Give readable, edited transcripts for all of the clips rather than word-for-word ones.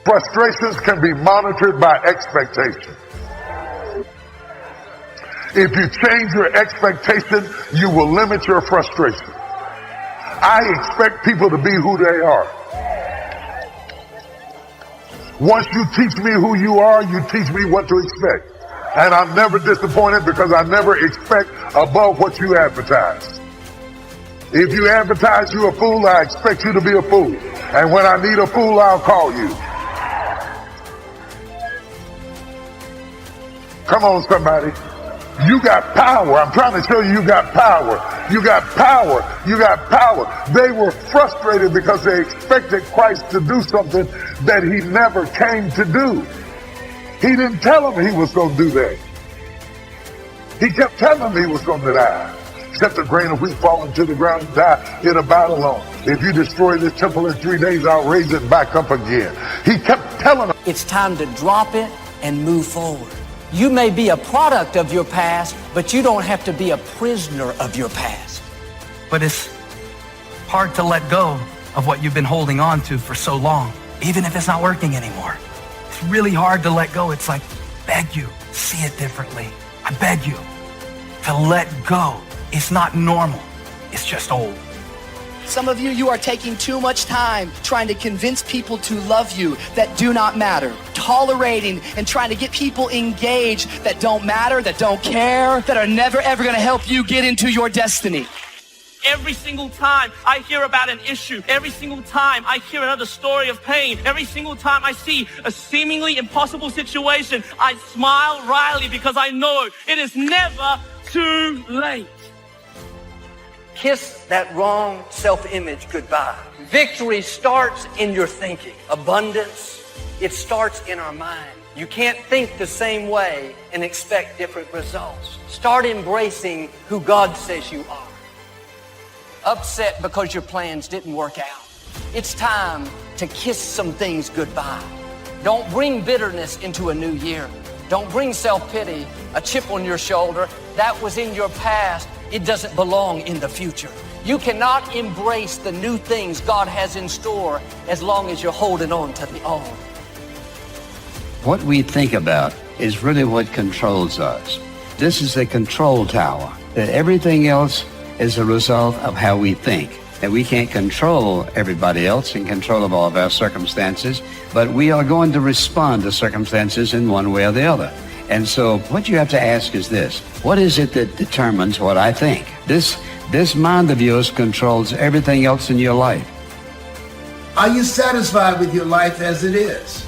Frustrations can be monitored by expectation. If you change your expectation, you will limit your frustration. I expect people to be who they are. Once you teach me who you are, you teach me what to expect. And I'm never disappointed because I never expect above what you advertise. If you advertise you a fool, I expect you to be a fool. And when I need a fool, I'll call you. Come on, somebody. You got power. I'm trying to tell you, you got power. You got power. You got power. They were frustrated because they expected Christ to do something that he never came to do. He didn't tell them he was going to do that. He kept telling them he was going to die. Except a grain of wheat falling to the ground and die in a battle alone. If you destroy this temple in 3 days, I'll raise it back up again. He kept telling them. It's time to drop it and move forward. You may be a product of your past, but you don't have to be a prisoner of your past. But it's hard to let go of what you've been holding on to for so long, even if it's not working anymore. It's really hard to let go. It's like, beg you, see it differently. I beg you to let go. It's not normal. It's just old. Some of you are taking too much time trying to convince people to love you that do not matter. Tolerating and trying to get people engaged that don't matter, that don't care, that are never ever going to help you get into your destiny. Every single time I hear about an issue, every single time I hear another story of pain, every single time I see a seemingly impossible situation, I smile wryly because I know it is never too late. Kiss that wrong self-image goodbye. Victory starts in your thinking. Abundance, it starts in our mind. You can't think the same way and expect different results. Start embracing who God says you are. Upset because your plans didn't work out. It's time to kiss some things goodbye. Don't bring bitterness into a new year. Don't bring self-pity, a chip on your shoulder. That was in your past. It doesn't belong in the future. You cannot embrace the new things God has in store as long as you're holding on to the old. What we think about is really what controls us. This is a control tower. That everything else is a result of how we think. That we can't control everybody else in control of all of our circumstances, but we are going to respond to circumstances in one way or the other. And so what you have to ask is this: what is it that determines what I think? This mind of yours controls everything else in your life. Are you satisfied with your life as it is?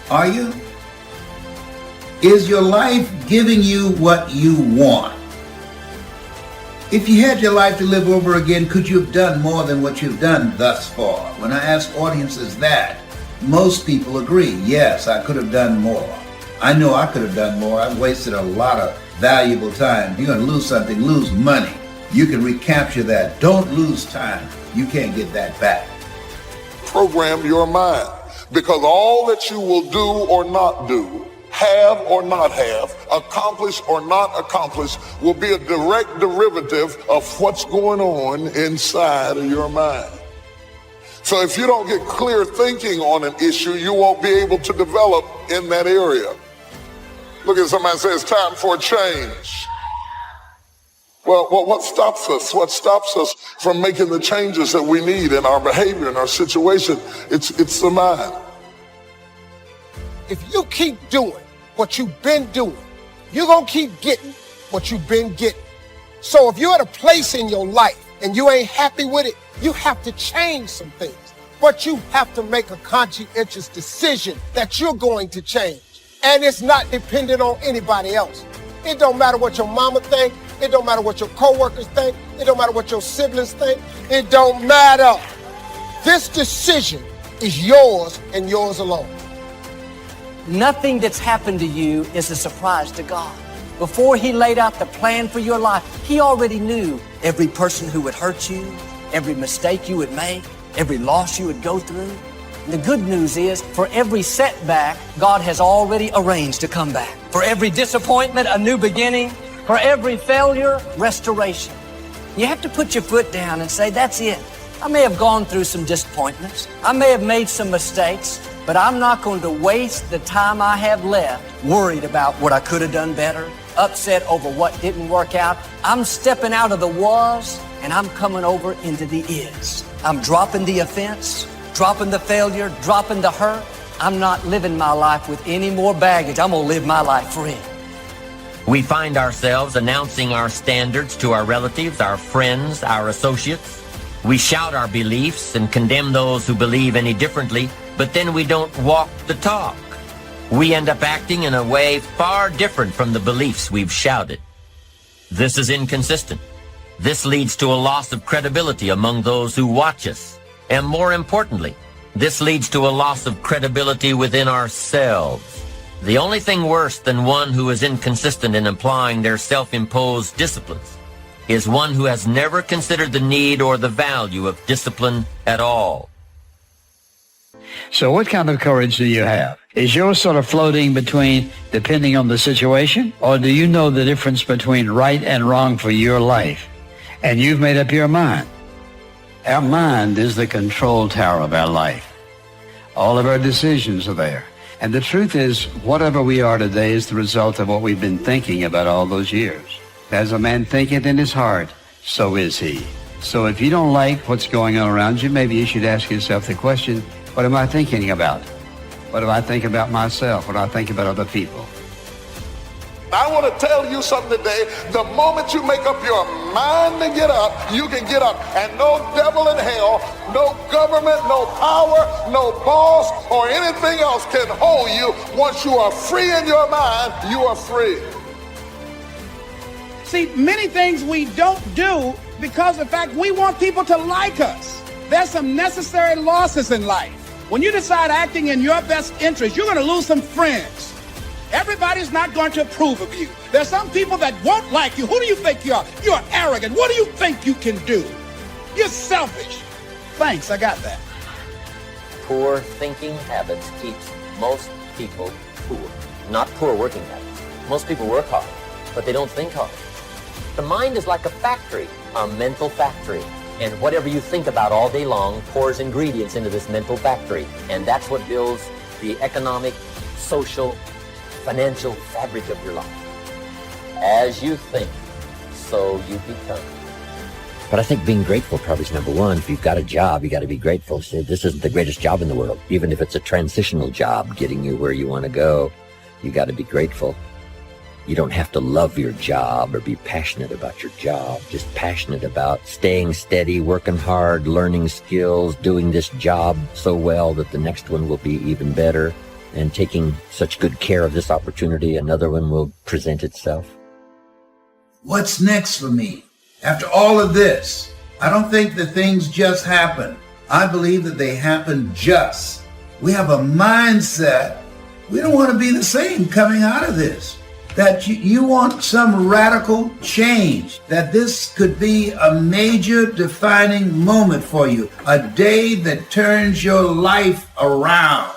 Are you? Is your life giving you what you want? If you had your life to live over again, could you have done more than what you've done thus far? When I ask audiences that, most people agree, yes, I could have done more. I know I could have done more. I've wasted a lot of valuable time. If you're going to lose something, lose money. You can recapture that. Don't lose time. You can't get that back. Program your mind, because all that you will do or not do, have or not have, accomplish or not accomplish, will be a direct derivative of what's going on inside of your mind. So if you don't get clear thinking on an issue, you won't be able to develop in that area. Look at somebody and say, it's time for a change. Well, what stops us? What stops us from making the changes that we need in our behavior, in our situation? It's the mind. If you keep doing what you've been doing, you're going to keep getting what you've been getting. So if you're at a place in your life and you ain't happy with it, you have to change some things. But you have to make a conscientious decision that you're going to change. And it's not dependent on anybody else. It don't matter what your mama think. It don't matter what your coworkers think. It don't matter what your siblings think. It don't matter. This decision is yours and yours alone. Nothing that's happened to you is a surprise to God. Before he laid out the plan for your life, he already knew every person who would hurt you, every mistake you would make, every loss you would go through. And the good news is, for every setback, God has already arranged to come back. For every disappointment, a new beginning. For every failure, restoration. You have to put your foot down and say, that's it. I may have gone through some disappointments. I may have made some mistakes, But I'm not going to waste the time I have left worried about what I could have done better, upset over what didn't work out. I'm stepping out of the was and I'm coming over into the is. I'm dropping the offense, dropping the failure, dropping the hurt. I'm not living my life with any more baggage. I'm gonna live my life free. We find ourselves announcing our standards to our relatives, our friends, our associates. We shout our beliefs and condemn those who believe any differently, but then we don't walk the talk. We end up acting in a way far different from the beliefs we've shouted. This is inconsistent. This leads to a loss of credibility among those who watch us. And more importantly, this leads to a loss of credibility within ourselves. The only thing worse than one who is inconsistent in applying their self-imposed disciplines is one who has never considered the need or the value of discipline at all. So what kind of courage do you have? Is yours sort of floating between depending on the situation? Or do you know the difference between right and wrong for your life? And you've made up your mind. Our mind is the control tower of our life. All of our decisions are there. And the truth is, whatever we are today is the result of what we've been thinking about all those years. As a man thinketh in his heart, so is he. So if you don't like what's going on around you, maybe you should ask yourself the question, what am I thinking about? What do I think about myself? What do I think about other people? I want to tell you something today. The moment you make up your mind to get up, you can get up. And no devil in hell, no government, no power, no boss, or anything else can hold you. Once you are free in your mind, you are free. See, many things we don't do because of the fact we want people to like us. There's some necessary losses in life. When you decide acting in your best interest, you're going to lose some friends. Everybody's not going to approve of you. There's some people that won't like you. Who do you think you are? You're arrogant. What do you think you can do? You're selfish. Thanks, I got that. Poor thinking habits keeps most people poor. Not poor working habits. Most people work hard, but they don't think hard. The mind is like a factory, a mental factory. And whatever you think about all day long pours ingredients into this mental factory. And that's what builds the economic, social, financial fabric of your life. As you think, so you become. But I think being grateful probably is number one. If you've got a job, you got to be grateful. Say, this isn't the greatest job in the world. Even if it's a transitional job getting you where you want to go, you got to be grateful. You don't have to love your job or be passionate about your job. Just passionate about staying steady, working hard, learning skills, doing this job so well that the next one will be even better, and taking such good care of this opportunity, another one will present itself. What's next for me? After all of this, I don't think that things just happen. I believe that they happen just. We have a mindset. We don't want to be the same coming out of this. That you want some radical change, that this could be a major defining moment for you, a day that turns your life around.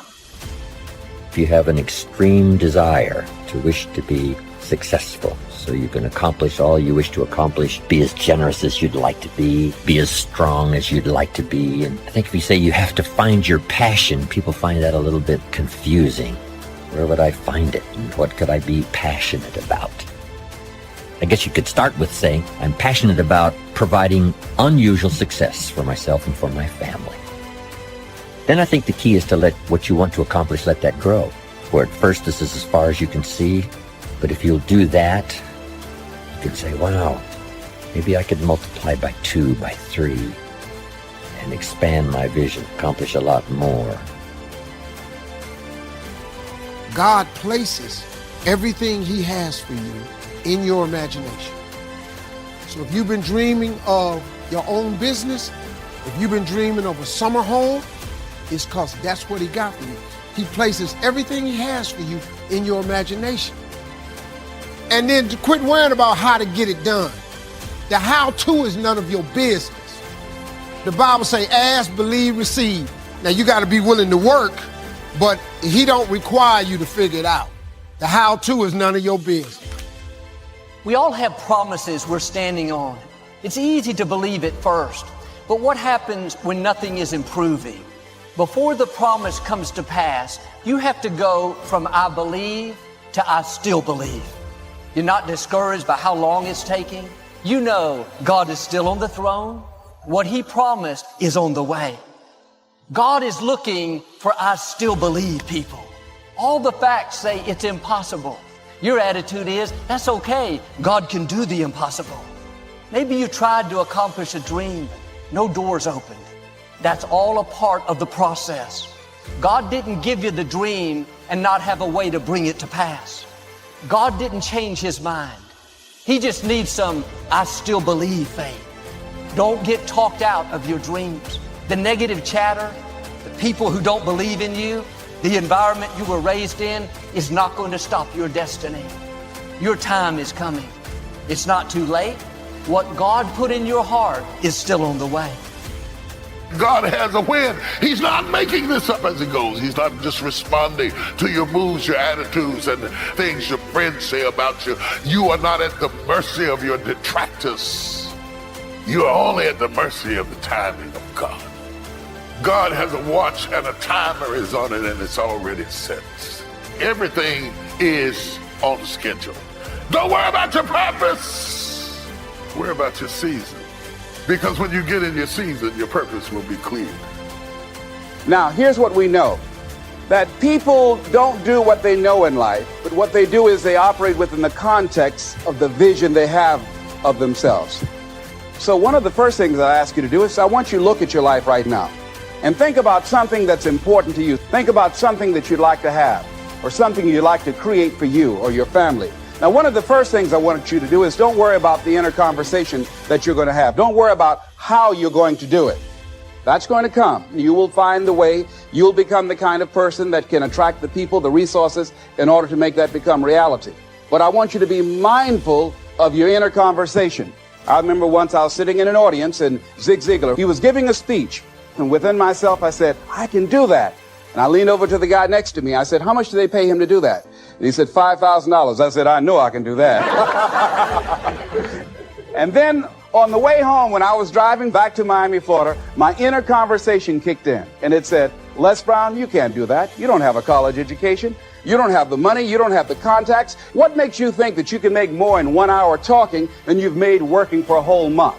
If you have an extreme desire to wish to be successful, so you can accomplish all you wish to accomplish, be as generous as you'd like to be as strong as you'd like to be. And I think if you say you have to find your passion, people find that a little bit confusing. Where would I find it? And what could I be passionate about? I guess you could start with saying, I'm passionate about providing unusual success for myself and for my family. Then I think the key is to let what you want to accomplish, let that grow. Where at first this is as far as you can see, but if you'll do that, you can say, wow, maybe I could multiply by 2, by 3, and expand my vision, accomplish a lot more. God places everything he has for you in your imagination. So if you've been dreaming of your own business, if you've been dreaming of a summer home, it's because that's what he got for you. He places everything he has for you in your imagination. And then to quit worrying about how to get it done. The how-to is none of your business. The Bible say, ask, believe, receive. Now you got to be willing to work, but he don't require you to figure it out. The how-to is none of your business. We all have promises we're standing on. It's easy to believe at first, but what happens when nothing is improving? Before the promise comes to pass, you have to go from I believe to I still believe. You're not discouraged by how long it's taking. You know God is still on the throne. What He promised is on the way. God is looking for I still believe people. All the facts say it's impossible. Your attitude is, that's okay. God can do the impossible. Maybe you tried to accomplish a dream. No doors opened. That's all a part of the process. God didn't give you the dream and not have a way to bring it to pass. God didn't change His mind. He just needs some I still believe faith. Don't get talked out of your dreams. The negative chatter, the people who don't believe in you, the environment you were raised in is not going to stop your destiny. Your time is coming. It's not too late. What God put in your heart is still on the way. God has a win. He's not making this up as he goes. He's not just responding to your moves, your attitudes, and things your friends say about you. You are not at the mercy of your detractors. You are only at the mercy of the timing of God. God has a watch and a timer is on it, and it's already set. Everything is on schedule. Don't worry about your purpose. Worry about your season. Because when you get in your season, your purpose will be clear. Now, here's what we know. That people don't do what they know in life, but what they do is they operate within the context of the vision they have of themselves. So one of the first things I ask you to do is I want you to look at your life right now and think about something that's important to you. Think about something that you'd like to have or something you'd like to create for you or your family. Now, one of the first things I want you to do is don't worry about the inner conversation that you're going to have. Don't worry about how you're going to do it. That's going to come. You will find the way. You'll become the kind of person that can attract the people, the resources, in order to make that become reality. But I want you to be mindful of your inner conversation. I remember once I was sitting in an audience and Zig Ziglar, he was giving a speech. And within myself, I said, I can do that. And I leaned over to the guy next to me. I said, how much do they pay him to do that? And he said, $5,000. I said, I know I can do that. And then on the way home, when I was driving back to Miami, Florida, my inner conversation kicked in. And it said, Les Brown, you can't do that. You don't have a college education. You don't have the money. You don't have the contacts. What makes you think that you can make more in 1 hour talking than you've made working for a whole month?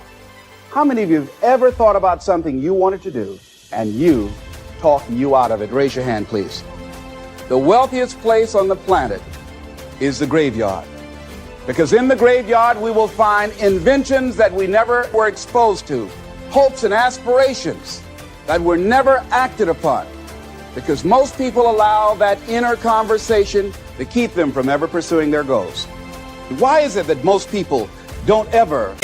How many of you have ever thought about something you wanted to do and you talked you out of it? Raise your hand, please. The wealthiest place on the planet is the graveyard. Because in the graveyard, we will find inventions that we never were exposed to, hopes and aspirations that were never acted upon. Because most people allow that inner conversation to keep them from ever pursuing their goals. Why is it that most people don't ever...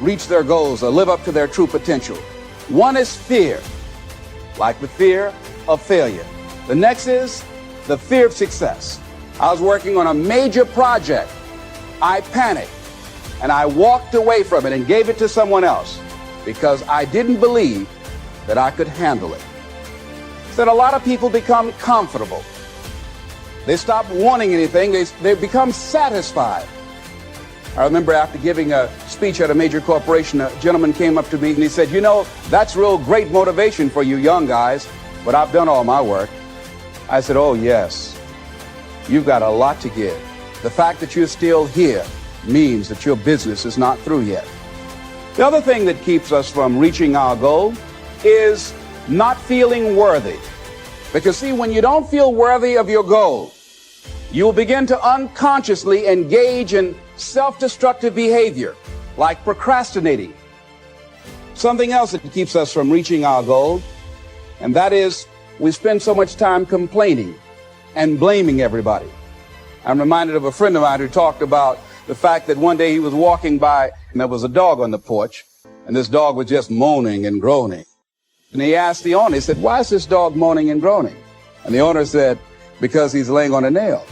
reach their goals or live up to their true potential. One is fear, like the fear of failure. The next is the fear of success. I was working on a major project. I panicked and I walked away from it and gave it to someone else because I didn't believe that I could handle it. That a lot of people become comfortable. They stop wanting anything. They become satisfied. I remember after giving a speech at a major corporation, a gentleman came up to me and he said, you know, that's real great motivation for you young guys, but I've done all my work. I said, oh yes, you've got a lot to give. The fact that you're still here means that your business is not through yet. The other thing that keeps us from reaching our goal is not feeling worthy. Because see, when you don't feel worthy of your goal, you'll begin to unconsciously engage in self-destructive behavior, like procrastinating. Something else that keeps us from reaching our goal, and that is we spend so much time complaining and blaming everybody. I'm reminded of a friend of mine who talked about the fact that one day he was walking by and there was a dog on the porch, and this dog was just moaning and groaning. And he asked the owner, he said, why is this dog moaning and groaning? And the owner said, because he's laying on a nail.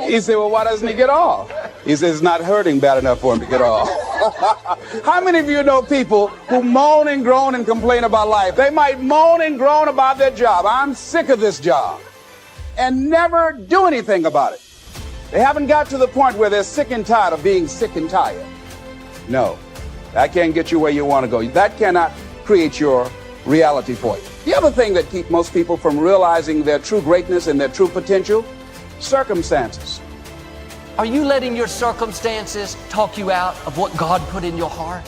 He said, well, why doesn't he get off? He said, it's not hurting bad enough for him to get off. How many of you know people who moan and groan and complain about life? They might moan and groan about their job. I'm sick of this job. And never do anything about it. They haven't got to the point where they're sick and tired of being sick and tired. No, that can't get you where you want to go. That cannot create your reality for you. The other thing that keeps most people from realizing their true greatness and their true potential, circumstances. Are you letting your circumstances talk you out of what God put in your heart?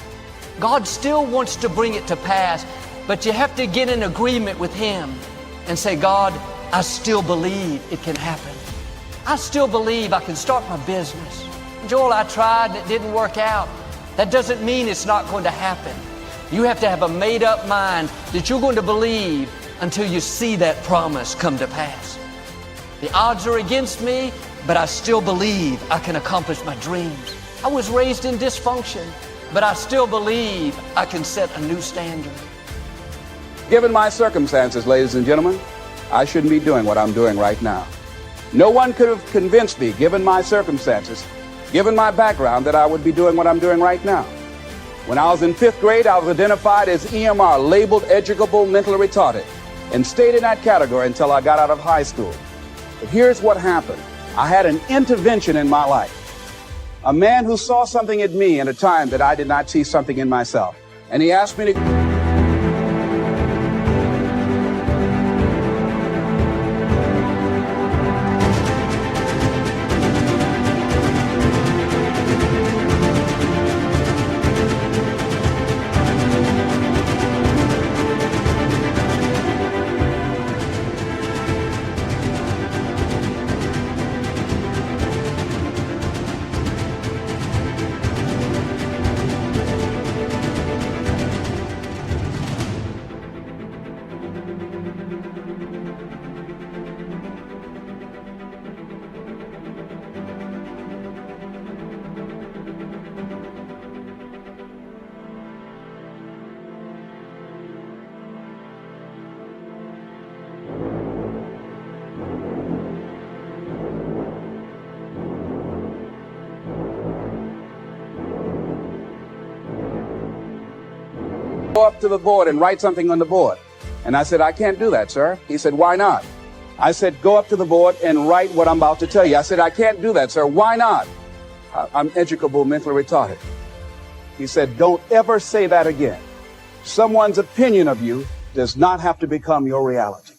God still wants to bring it to pass, but you have to get in agreement with Him and say, God, I still believe it can happen. I still believe I can start my business. Joel, I tried and it didn't work out. That doesn't mean it's not going to happen. You have to have a made-up mind that you're going to believe until you see that promise come to pass. The odds are against me, but I still believe I can accomplish my dreams. I was raised in dysfunction, but I still believe I can set a new standard. Given my circumstances, ladies and gentlemen, I shouldn't be doing what I'm doing right now. No one could have convinced me, given my circumstances, given my background, that I would be doing what I'm doing right now. When I was in 5th grade, I was identified as EMR, labeled educable mentally retarded, and stayed in that category until I got out of high school. But here's what happened. I had an intervention in my life. A man who saw something in me at a time that I did not see something in myself. And he asked me to... Go up to the board and write something on the board. And I said, I can't do that, sir. He said, why not? I said, go up to the board and write what I'm about to tell you. I said, I can't do that, sir. Why not? I'm educable mentally retarded. He said, don't ever say that again. Someone's opinion of you does not have to become your reality.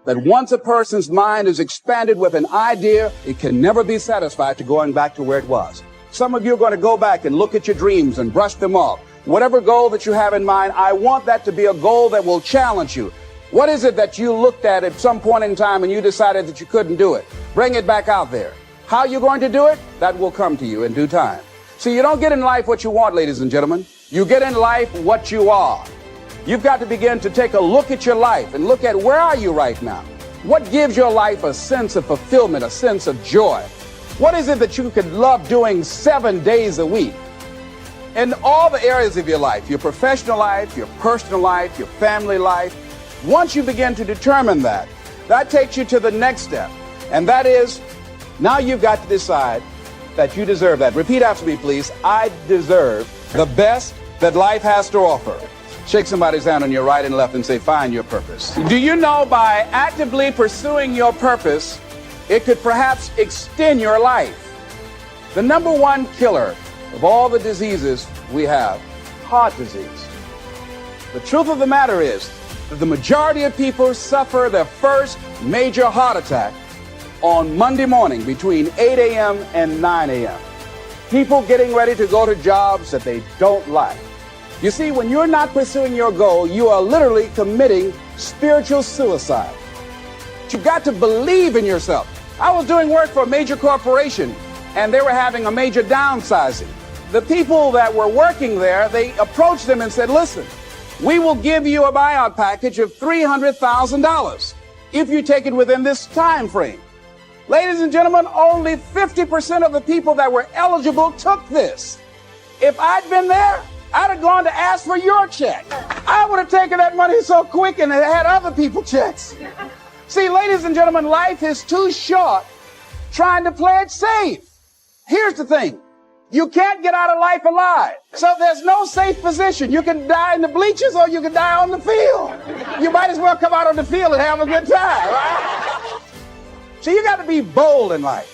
That once a person's mind is expanded with an idea, it can never be satisfied to going back to where it was. Some of you are going to go back and look at your dreams and brush them off. Whatever goal that you have in mind, I want that to be a goal that will challenge you. What is it that you looked at some point in time and you decided that you couldn't do it? Bring it back out there. How you're going to do it? That will come to you in due time. See, you don't get in life what you want, ladies and gentlemen. You get in life what you are. You've got to begin to take a look at your life and look at where are you right now? What gives your life a sense of fulfillment, a sense of joy? What is it that you could love doing 7 days a week? In all the areas of your life, your professional life, your personal life, your family life, once you begin to determine that, that takes you to the next step. And that is, now you've got to decide that you deserve that. Repeat after me, please. I deserve the best that life has to offer. Shake somebody's hand on your right and left and say, find your purpose. Do you know by actively pursuing your purpose, it could perhaps extend your life? The number one killer of all the diseases we have, heart disease. The truth of the matter is that the majority of people suffer their first major heart attack on Monday morning between 8 a.m. and 9 a.m. People getting ready to go to jobs that they don't like. You see, when you're not pursuing your goal, you are literally committing spiritual suicide. You've got to believe in yourself. I was doing work for a major corporation, and they were having a major downsizing. The people that were working there, they approached them and said, listen, we will give you a buyout package of $300,000 if you take it within this time frame. Ladies and gentlemen, only 50% of the people that were eligible took this. If I'd been there, I'd have gone to ask for your check. I would have taken that money so quick and had other people checks. See, ladies and gentlemen, life is too short trying to play it safe. Here's the thing. You can't get out of life alive. So there's no safe position. You can die in the bleachers or you can die on the field. You might as well come out on the field and have a good time, right? So you got to be bold in life.